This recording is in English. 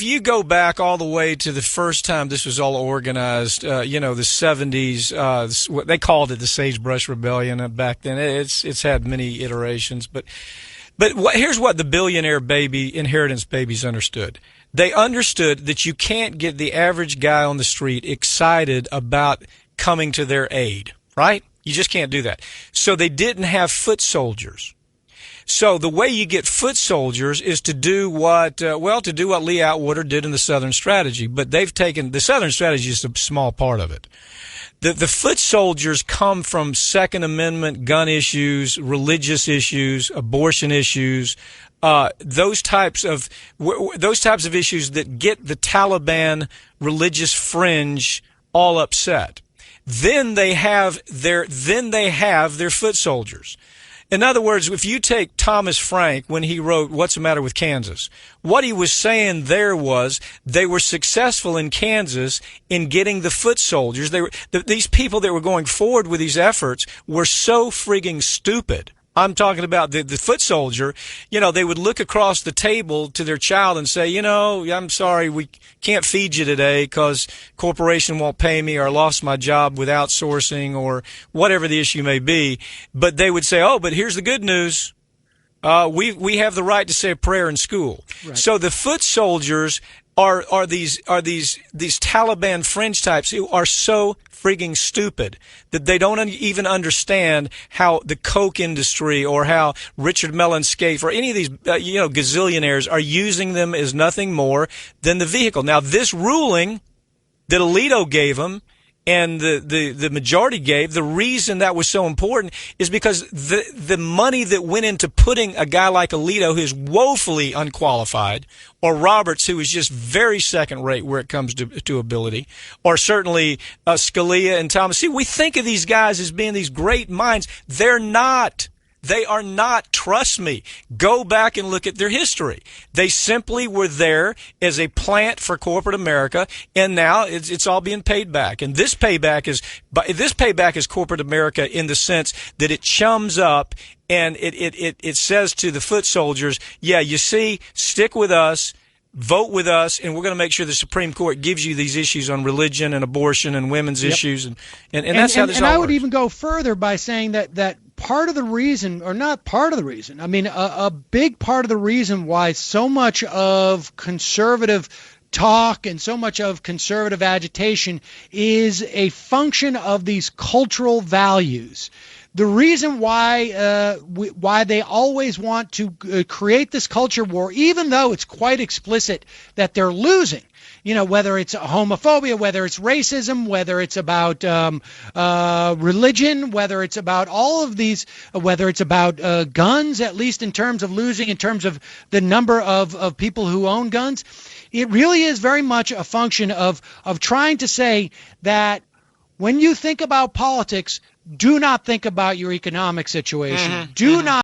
you go back all the way to the first time this was all organized, the 70s, what they called it the Sagebrush Rebellion back then. It's had many iterations, but here's what the billionaire inheritance babies understood. They understood that you can't get the average guy on the street excited about coming to their aid, right? You just can't do that. So they didn't have foot soldiers. So the way you get foot soldiers is to do what Lee Atwater did in the Southern Strategy. But they've taken the Southern Strategy is a small part of it. The foot soldiers come from Second Amendment, gun issues, religious issues, abortion issues, those types of issues that get the Taliban religious fringe all upset. Then they have their foot soldiers. In other words, if you take Thomas Frank when he wrote What's the Matter with Kansas, what he was saying there was they were successful in Kansas in getting the foot soldiers. These people that were going forward with these efforts were so frigging stupid. I'm talking about the foot soldier. They would look across the table to their child and say, I'm sorry, we can't feed you today because corporation won't pay me, or I lost my job with outsourcing, or whatever the issue may be. But they would say, oh, but here's the good news. We have the right to say a prayer in school. Right. So the foot soldiers are these Taliban fringe types who are so frigging stupid that they don't even understand how the Coke industry or how Richard Mellon Scaife or any of these gazillionaires are using them as nothing more than the vehicle. Now, this ruling that Alito gave them and the majority gave, the reason that was so important is because the money that went into putting a guy like Alito, who is woefully unqualified, or Roberts, who is just very second rate where it comes to ability, or certainly Scalia and Thomas. See, we think of these guys as being these great minds. They're not. They are not. Trust me. Go back and look at their history. They simply were there as a plant for corporate America, and now it's all being paid back. And this payback is corporate America in the sense that it chums up and it says to the foot soldiers, yeah, you see, stick with us. Vote with us, and we're going to make sure the Supreme Court gives you these issues on religion and abortion and women's issues, and that's how this all works. And I would even go further by saying that part of the reason, or not part of the reason, I mean a big part of the reason why so much of conservative talk and so much of conservative agitation is a function of these cultural values. The reason why they always want to create this culture war, even though it's quite explicit that they're losing, whether it's homophobia, whether it's racism, whether it's about religion, whether it's about all of these, whether it's about guns, at least in terms of losing, in terms of the number of people who own guns. It really is very much a function of trying to say that when you think about politics, do not think about your economic situation. Do not